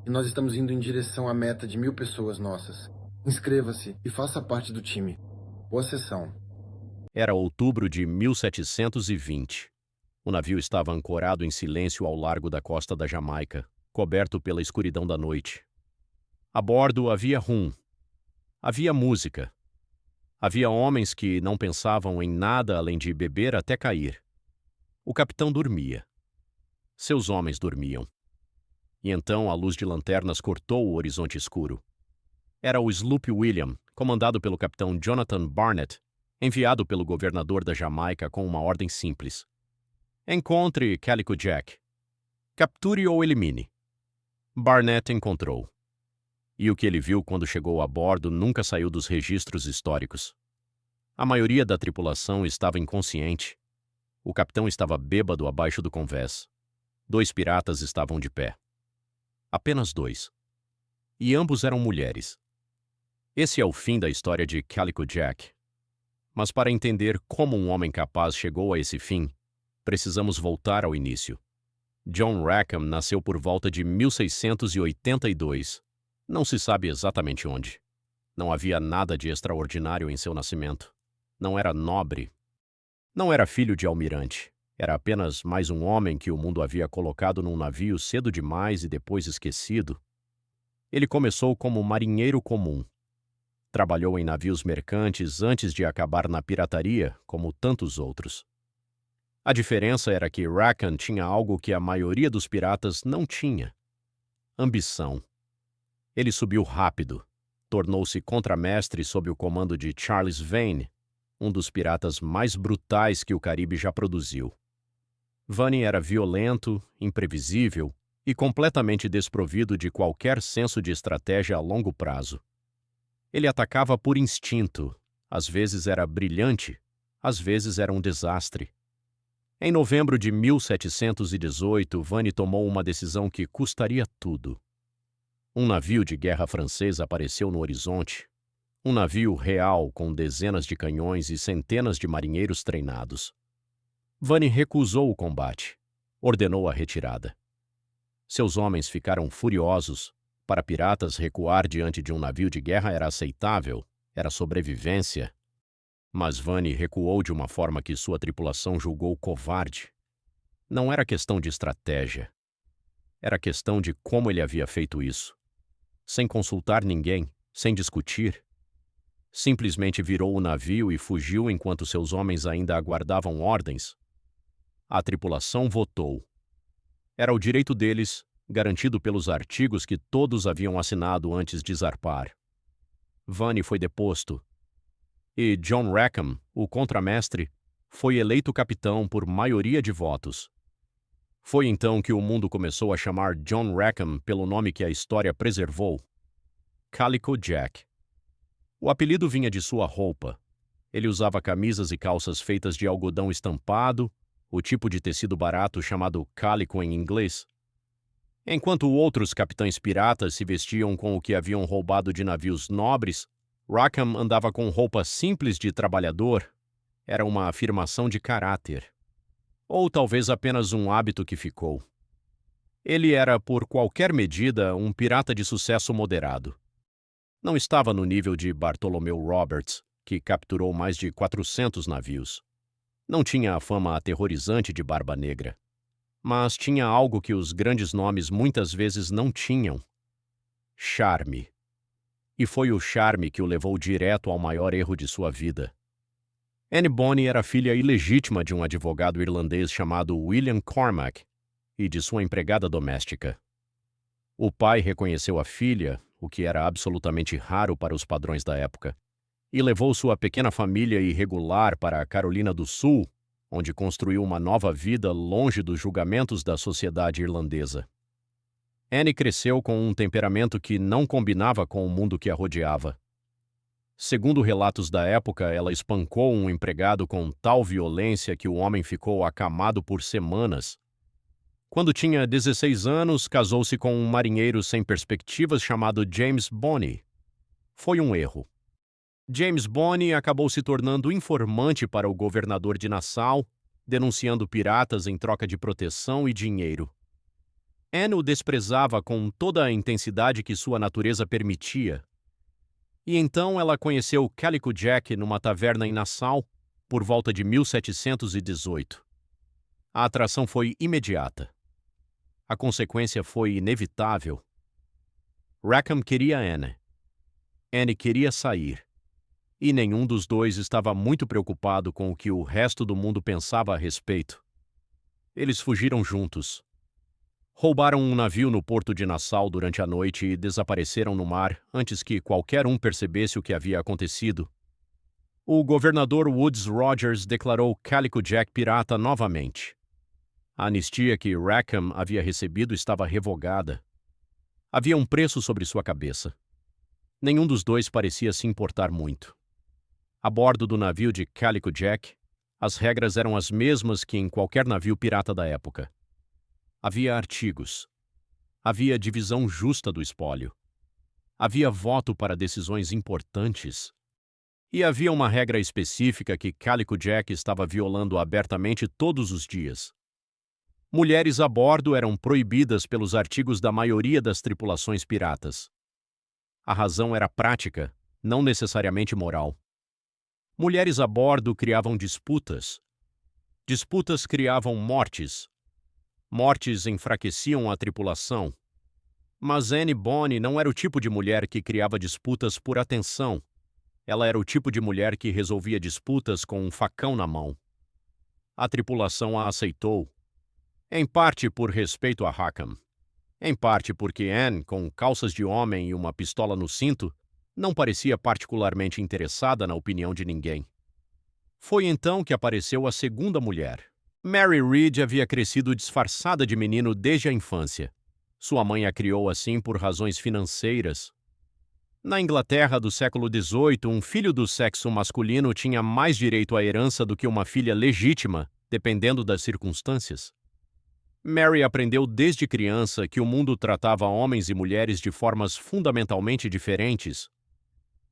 e nós estamos indo em direção à meta de 1.000 pessoas nossas. Inscreva-se e faça parte do time. Boa sessão. Era outubro de 1720. O navio estava ancorado em silêncio ao largo da costa da Jamaica, coberto pela escuridão da noite. A bordo havia rum. Havia música. Havia homens que não pensavam em nada além de beber até cair. O capitão dormia. Seus homens dormiam. E então a luz de lanternas cortou o horizonte escuro. Era o sloop William, comandado pelo capitão Jonathan Barnett, enviado pelo governador da Jamaica com uma ordem simples. Encontre Calico Jack. Capture ou elimine. Barnett encontrou. E o que ele viu quando chegou a bordo nunca saiu dos registros históricos. A maioria da tripulação estava inconsciente. O capitão estava bêbado abaixo do convés. 2 piratas estavam de pé. Apenas 2. E ambos eram mulheres. Esse é o fim da história de Calico Jack. Mas para entender como um homem capaz chegou a esse fim, precisamos voltar ao início. John Rackham nasceu por volta de 1682. Não se sabe exatamente onde. Não havia nada de extraordinário em seu nascimento. Não era nobre. Não era filho de almirante. Era apenas mais um homem que o mundo havia colocado num navio cedo demais e depois esquecido. Ele começou como marinheiro comum. Trabalhou em navios mercantes antes de acabar na pirataria, como tantos outros. A diferença era que Rackham tinha algo que a maioria dos piratas não tinha: ambição. Ele subiu rápido. Tornou-se contramestre sob o comando de Charles Vane, um dos piratas mais brutais que o Caribe já produziu. Vane era violento, imprevisível e completamente desprovido de qualquer senso de estratégia a longo prazo. Ele atacava por instinto. Às vezes era brilhante, às vezes era um desastre. Em novembro de 1718, Vane tomou uma decisão que custaria tudo. Um navio de guerra francês apareceu no horizonte. Um navio real com dezenas de canhões e centenas de marinheiros treinados. Vane recusou o combate. Ordenou a retirada. Seus homens ficaram furiosos. Para piratas, recuar diante de um navio de guerra era aceitável, era sobrevivência. Mas Vane recuou de uma forma que sua tripulação julgou covarde. Não era questão de estratégia. Era questão de como ele havia feito isso. Sem consultar ninguém, sem discutir. Simplesmente virou o navio e fugiu enquanto seus homens ainda aguardavam ordens. A tripulação votou. Era o direito deles, garantido pelos artigos que todos haviam assinado antes de zarpar. Vane foi deposto. E John Rackham, o contramestre, foi eleito capitão por maioria de votos. Foi então que o mundo começou a chamar John Rackham pelo nome que a história preservou: Calico Jack. O apelido vinha de sua roupa. Ele usava camisas e calças feitas de algodão estampado, o tipo de tecido barato chamado cálico em inglês. Enquanto outros capitães piratas se vestiam com o que haviam roubado de navios nobres, Rackham andava com roupa simples de trabalhador. Era uma afirmação de caráter. Ou talvez apenas um hábito que ficou. Ele era, por qualquer medida, um pirata de sucesso moderado. Não estava no nível de Bartholomew Roberts, que capturou mais de 400 navios. Não tinha a fama aterrorizante de Barba Negra. Mas tinha algo que os grandes nomes muitas vezes não tinham: charme. E foi o charme que o levou direto ao maior erro de sua vida. Anne Bonny era filha ilegítima de um advogado irlandês chamado William Cormac e de sua empregada doméstica. O pai reconheceu a filha, o que era absolutamente raro para os padrões da época, e levou sua pequena família irregular para a Carolina do Sul, onde construiu uma nova vida longe dos julgamentos da sociedade irlandesa. Anne cresceu com um temperamento que não combinava com o mundo que a rodeava. Segundo relatos da época, ela espancou um empregado com tal violência que o homem ficou acamado por semanas. Quando tinha 16 anos, casou-se com um marinheiro sem perspectivas chamado James Bonny. Foi um erro. James Bonny acabou se tornando informante para o governador de Nassau, denunciando piratas em troca de proteção e dinheiro. Anne o desprezava com toda a intensidade que sua natureza permitia. E então ela conheceu Calico Jack numa taverna em Nassau por volta de 1718. A atração foi imediata. A consequência foi inevitável. Rackham queria Anne. Anne queria sair. E nenhum dos dois estava muito preocupado com o que o resto do mundo pensava a respeito. Eles fugiram juntos. Roubaram um navio no porto de Nassau durante a noite e desapareceram no mar antes que qualquer um percebesse o que havia acontecido. O governador Woodes Rogers declarou Calico Jack pirata novamente. A anistia que Rackham havia recebido estava revogada. Havia um preço sobre sua cabeça. Nenhum dos dois parecia se importar muito. A bordo do navio de Calico Jack, as regras eram as mesmas que em qualquer navio pirata da época. Havia artigos. Havia divisão justa do espólio. Havia voto para decisões importantes. E havia uma regra específica que Calico Jack estava violando abertamente todos os dias. Mulheres a bordo eram proibidas pelos artigos da maioria das tripulações piratas. A razão era prática, não necessariamente moral. Mulheres a bordo criavam disputas. Disputas criavam mortes. Mortes enfraqueciam a tripulação. Mas Anne Bonny não era o tipo de mulher que criava disputas por atenção. Ela era o tipo de mulher que resolvia disputas com um facão na mão. A tripulação a aceitou. Em parte por respeito a Rackham. Em parte porque Anne, com calças de homem e uma pistola no cinto, não parecia particularmente interessada na opinião de ninguém. Foi então que apareceu a segunda mulher. Mary Read havia crescido disfarçada de menino desde a infância. Sua mãe a criou assim por razões financeiras. Na Inglaterra do século XVIII, um filho do sexo masculino tinha mais direito à herança do que uma filha legítima, dependendo das circunstâncias. Mary aprendeu desde criança que o mundo tratava homens e mulheres de formas fundamentalmente diferentes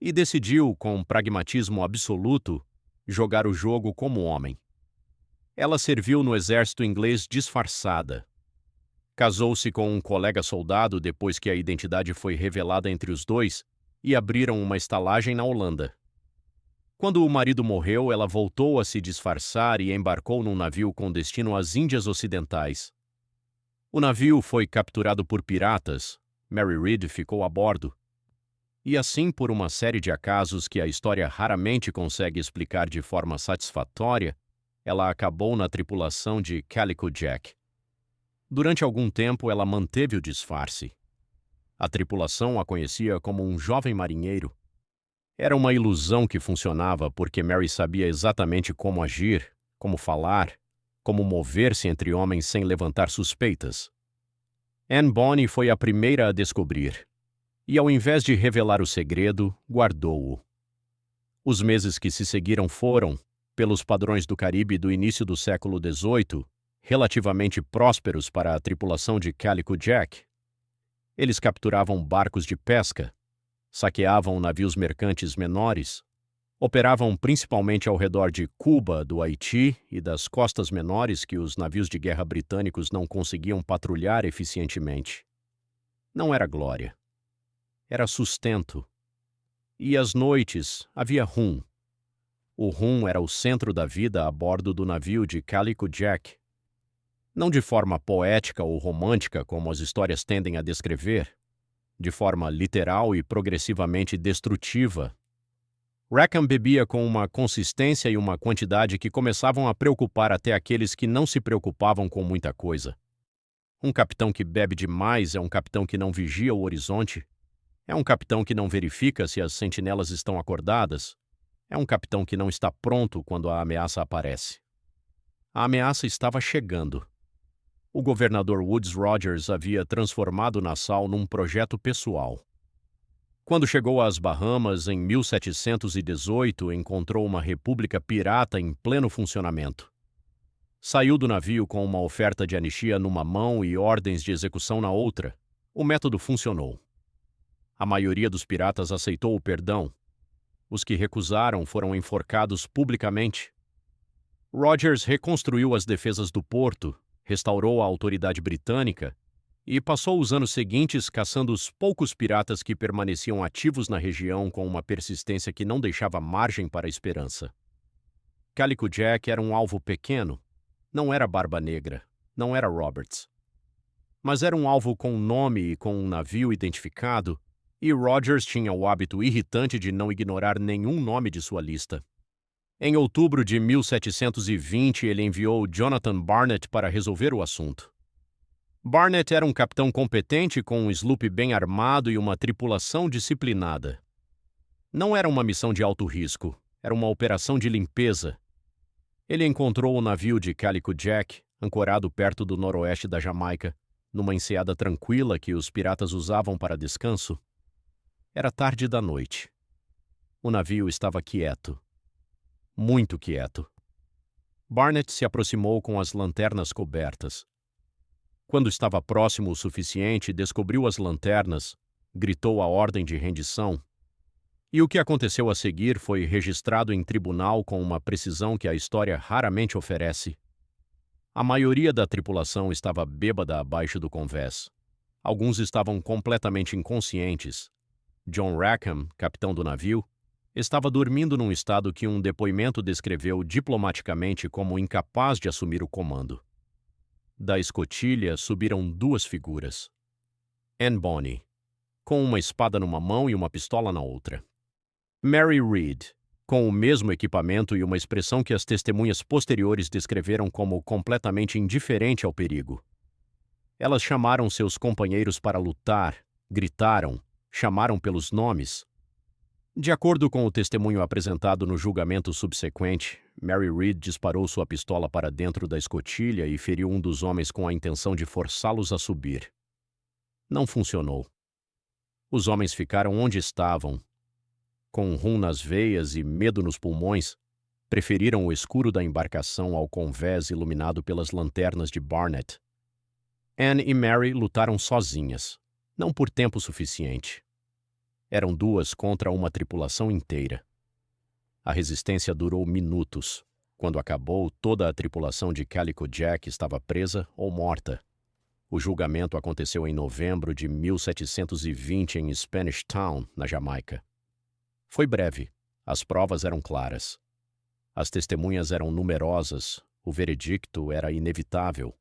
e decidiu, com pragmatismo absoluto, jogar o jogo como homem. Ela serviu no exército inglês disfarçada. Casou-se com um colega soldado depois que a identidade foi revelada entre os dois e abriram uma estalagem na Holanda. Quando o marido morreu, ela voltou a se disfarçar e embarcou num navio com destino às Índias Ocidentais. O navio foi capturado por piratas, Mary Read ficou a bordo. E assim, por uma série de acasos que a história raramente consegue explicar de forma satisfatória, ela acabou na tripulação de Calico Jack. Durante algum tempo, ela manteve o disfarce. A tripulação a conhecia como um jovem marinheiro. Era uma ilusão que funcionava porque Mary sabia exatamente como agir, como falar, como mover-se entre homens sem levantar suspeitas. Anne Bonny foi a primeira a descobrir, e ao invés de revelar o segredo, guardou-o. Os meses que se seguiram foram, pelos padrões do Caribe do início do século XVIII, relativamente prósperos para a tripulação de Calico Jack. Eles capturavam barcos de pesca, saqueavam navios mercantes menores, operavam principalmente ao redor de Cuba, do Haiti e das costas menores que os navios de guerra britânicos não conseguiam patrulhar eficientemente. Não era glória. Era sustento. E às noites havia rum. O rum era o centro da vida a bordo do navio de Calico Jack. Não de forma poética ou romântica, como as histórias tendem a descrever, de forma literal e progressivamente destrutiva. Rackham bebia com uma consistência e uma quantidade que começavam a preocupar até aqueles que não se preocupavam com muita coisa. Um capitão que bebe demais é um capitão que não vigia o horizonte. É um capitão que não verifica se as sentinelas estão acordadas. É um capitão que não está pronto quando a ameaça aparece. A ameaça estava chegando. O governador Woodes Rogers havia transformado Nassau num projeto pessoal. Quando chegou às Bahamas, em 1718, encontrou uma república pirata em pleno funcionamento. Saiu do navio com uma oferta de anistia numa mão e ordens de execução na outra. O método funcionou. A maioria dos piratas aceitou o perdão. Os que recusaram foram enforcados publicamente. Rogers reconstruiu as defesas do porto, restaurou a autoridade britânica e passou os anos seguintes caçando os poucos piratas que permaneciam ativos na região com uma persistência que não deixava margem para a esperança. Calico Jack era um alvo pequeno. Não era Barba Negra, não era Roberts. Mas era um alvo com nome e com um navio identificado, e Rogers tinha o hábito irritante de não ignorar nenhum nome de sua lista. Em outubro de 1720, ele enviou Jonathan Barnett para resolver o assunto. Barnett era um capitão competente com um sloop bem armado e uma tripulação disciplinada. Não era uma missão de alto risco, era uma operação de limpeza. Ele encontrou o navio de Calico Jack, ancorado perto do noroeste da Jamaica, numa enseada tranquila que os piratas usavam para descanso. Era tarde da noite. O navio estava quieto. Muito quieto. Barnett se aproximou com as lanternas cobertas. Quando estava próximo o suficiente, descobriu as lanternas, gritou a ordem de rendição. E o que aconteceu a seguir foi registrado em tribunal com uma precisão que a história raramente oferece. A maioria da tripulação estava bêbada abaixo do convés. Alguns estavam completamente inconscientes. John Rackham, capitão do navio, estava dormindo num estado que um depoimento descreveu diplomaticamente como incapaz de assumir o comando. Da escotilha subiram duas figuras. Anne Bonny, com uma espada numa mão e uma pistola na outra. Mary Read, com o mesmo equipamento e uma expressão que as testemunhas posteriores descreveram como completamente indiferente ao perigo. Elas chamaram seus companheiros para lutar, gritaram, chamaram pelos nomes. De acordo com o testemunho apresentado no julgamento subsequente, Mary Read disparou sua pistola para dentro da escotilha e feriu um dos homens com a intenção de forçá-los a subir. Não funcionou. Os homens ficaram onde estavam. Com rum nas veias e medo nos pulmões, preferiram o escuro da embarcação ao convés iluminado pelas lanternas de Barnett. Anne e Mary lutaram sozinhas, não por tempo suficiente. Eram duas contra uma tripulação inteira. A resistência durou minutos. Quando acabou, toda a tripulação de Calico Jack estava presa ou morta. O julgamento aconteceu em novembro de 1720 em Spanish Town, na Jamaica. Foi breve. As provas eram claras. As testemunhas eram numerosas. O veredicto era inevitável.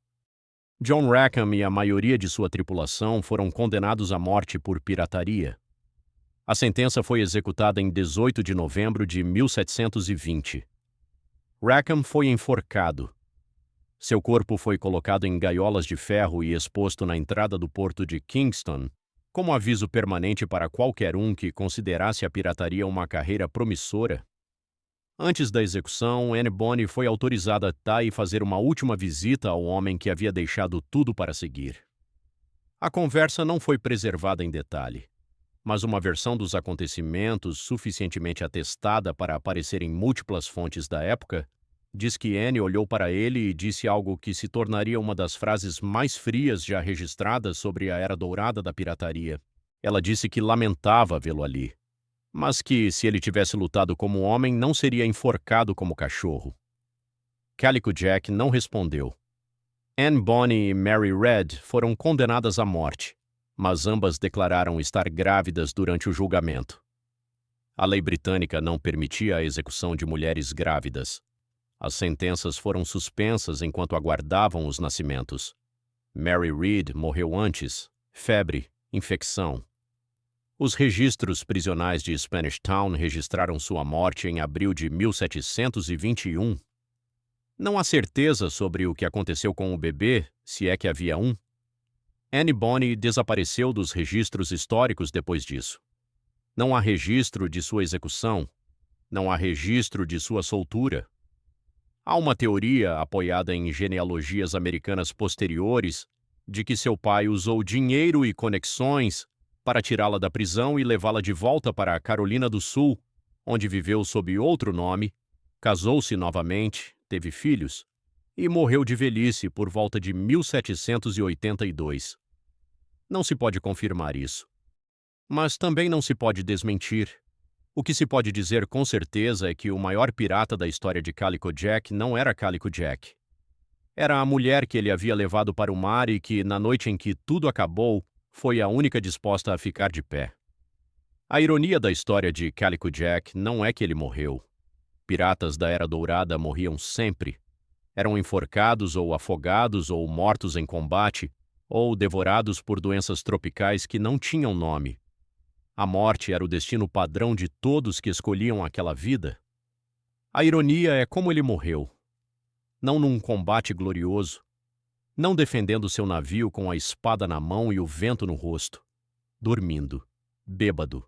John Rackham e a maioria de sua tripulação foram condenados à morte por pirataria. A sentença foi executada em 18 de novembro de 1720. Rackham foi enforcado. Seu corpo foi colocado em gaiolas de ferro e exposto na entrada do porto de Kingston, como aviso permanente para qualquer um que considerasse a pirataria uma carreira promissora. Antes da execução, Anne Bonny foi autorizada a ir fazer uma última visita ao homem que havia deixado tudo para seguir. A conversa não foi preservada em detalhe, mas uma versão dos acontecimentos suficientemente atestada para aparecer em múltiplas fontes da época diz que Anne olhou para ele e disse algo que se tornaria uma das frases mais frias já registradas sobre a era dourada da pirataria. Ela disse que lamentava vê-lo ali, mas que, se ele tivesse lutado como homem, não seria enforcado como cachorro. Calico Jack não respondeu. Anne Bonny e Mary Read foram condenadas à morte, mas ambas declararam estar grávidas durante o julgamento. A lei britânica não permitia a execução de mulheres grávidas. As sentenças foram suspensas enquanto aguardavam os nascimentos. Mary Read morreu antes, febre, infecção. Os registros prisionais de Spanish Town registraram sua morte em abril de 1721. Não há certeza sobre o que aconteceu com o bebê, se é que havia um. Anne Bonny desapareceu dos registros históricos depois disso. Não há registro de sua execução. Não há registro de sua soltura. Há uma teoria, apoiada em genealogias americanas posteriores, de que seu pai usou dinheiro e conexões para tirá-la da prisão e levá-la de volta para a Carolina do Sul, onde viveu sob outro nome, casou-se novamente, teve filhos e morreu de velhice por volta de 1782. Não se pode confirmar isso. Mas também não se pode desmentir. O que se pode dizer com certeza é que o maior pirata da história de Calico Jack não era Calico Jack. Era a mulher que ele havia levado para o mar e que, na noite em que tudo acabou, foi a única disposta a ficar de pé. A ironia da história de Calico Jack não é que ele morreu. Piratas da Era Dourada morriam sempre. Eram enforcados ou afogados ou mortos em combate, ou devorados por doenças tropicais que não tinham nome. A morte era o destino padrão de todos que escolhiam aquela vida. A ironia é como ele morreu. Não num combate glorioso, não defendendo seu navio com a espada na mão e o vento no rosto, dormindo, bêbado.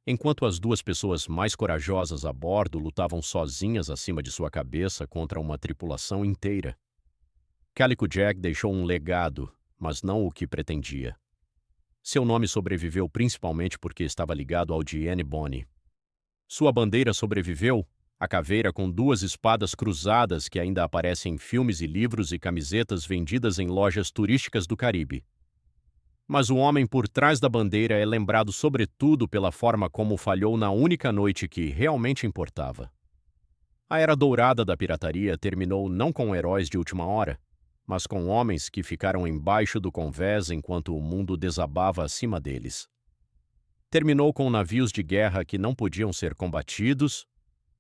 Enquanto as duas pessoas mais corajosas a bordo lutavam sozinhas acima de sua cabeça contra uma tripulação inteira. Calico Jack deixou um legado, mas não o que pretendia. Seu nome sobreviveu principalmente porque estava ligado ao de Anne Bonny. Sua bandeira sobreviveu, a caveira com duas espadas cruzadas que ainda aparece em filmes e livros e camisetas vendidas em lojas turísticas do Caribe. Mas o homem por trás da bandeira é lembrado sobretudo pela forma como falhou na única noite que realmente importava. A era dourada da pirataria terminou não com heróis de última hora, mas com homens que ficaram embaixo do convés enquanto o mundo desabava acima deles. Terminou com navios de guerra que não podiam ser combatidos,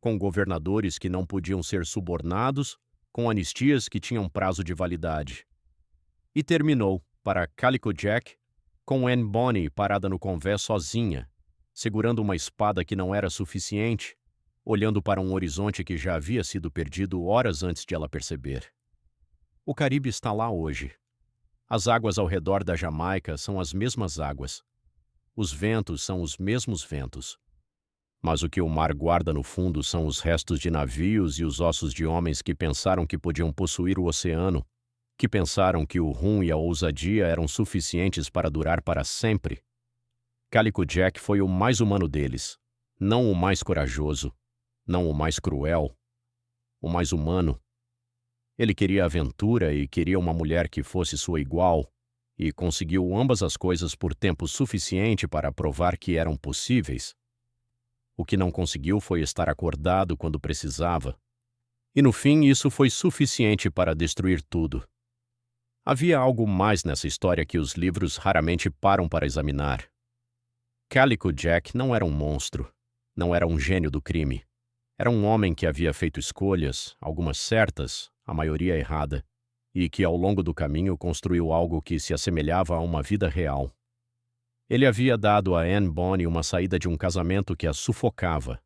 com governadores que não podiam ser subornados, com anistias que tinham prazo de validade. E terminou, para Calico Jack, com Anne Bonny parada no convés sozinha, segurando uma espada que não era suficiente, olhando para um horizonte que já havia sido perdido horas antes de ela perceber. O Caribe está lá hoje. As águas ao redor da Jamaica são as mesmas águas. Os ventos são os mesmos ventos. Mas o que o mar guarda no fundo são os restos de navios e os ossos de homens que pensaram que podiam possuir o oceano, que pensaram que o rum e a ousadia eram suficientes para durar para sempre. Calico Jack foi o mais humano deles, não o mais corajoso, não o mais cruel, o mais humano. Ele queria aventura e queria uma mulher que fosse sua igual, e conseguiu ambas as coisas por tempo suficiente para provar que eram possíveis. O que não conseguiu foi estar acordado quando precisava. E no fim isso foi suficiente para destruir tudo. Havia algo mais nessa história que os livros raramente param para examinar. Calico Jack não era um monstro, não era um gênio do crime. Era um homem que havia feito escolhas, algumas certas, a maioria errada, e que ao longo do caminho construiu algo que se assemelhava a uma vida real. Ele havia dado a Anne Bonny uma saída de um casamento que a sufocava.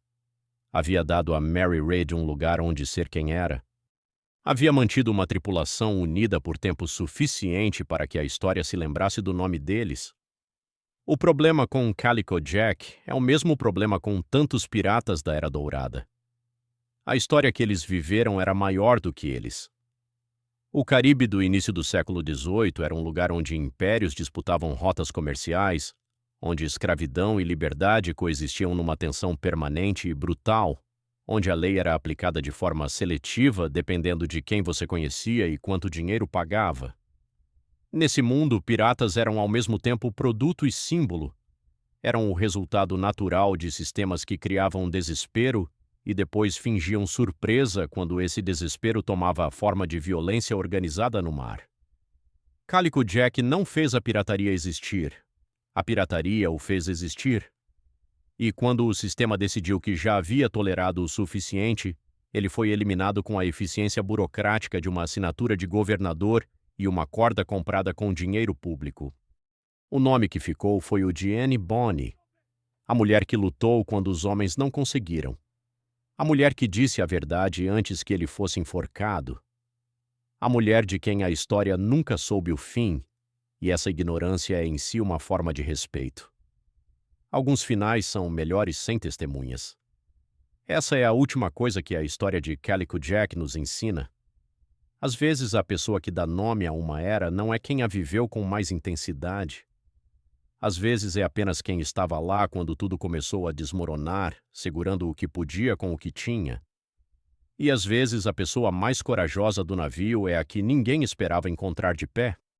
Havia dado a Mary Read um lugar onde ser quem era. Havia mantido uma tripulação unida por tempo suficiente para que a história se lembrasse do nome deles. O problema com Calico Jack é o mesmo problema com tantos piratas da Era Dourada. A história que eles viveram era maior do que eles. O Caribe do início do século XVIII era um lugar onde impérios disputavam rotas comerciais, onde escravidão e liberdade coexistiam numa tensão permanente e brutal, onde a lei era aplicada de forma seletiva dependendo de quem você conhecia e quanto dinheiro pagava. Nesse mundo, piratas eram ao mesmo tempo produto e símbolo. Eram o resultado natural de sistemas que criavam desespero e depois fingiam surpresa quando esse desespero tomava a forma de violência organizada no mar. Calico Jack não fez a pirataria existir. A pirataria o fez existir. E quando o sistema decidiu que já havia tolerado o suficiente, ele foi eliminado com a eficiência burocrática de uma assinatura de governador e uma corda comprada com dinheiro público. O nome que ficou foi o de Anne Bonny, a mulher que lutou quando os homens não conseguiram. A mulher que disse a verdade antes que ele fosse enforcado. A mulher de quem a história nunca soube o fim, e essa ignorância é em si uma forma de respeito. Alguns finais são melhores sem testemunhas. Essa é a última coisa que a história de Calico Jack nos ensina. Às vezes a pessoa que dá nome a uma era não é quem a viveu com mais intensidade. Às vezes é apenas quem estava lá quando tudo começou a desmoronar, segurando o que podia com o que tinha. E às vezes a pessoa mais corajosa do navio é a que ninguém esperava encontrar de pé.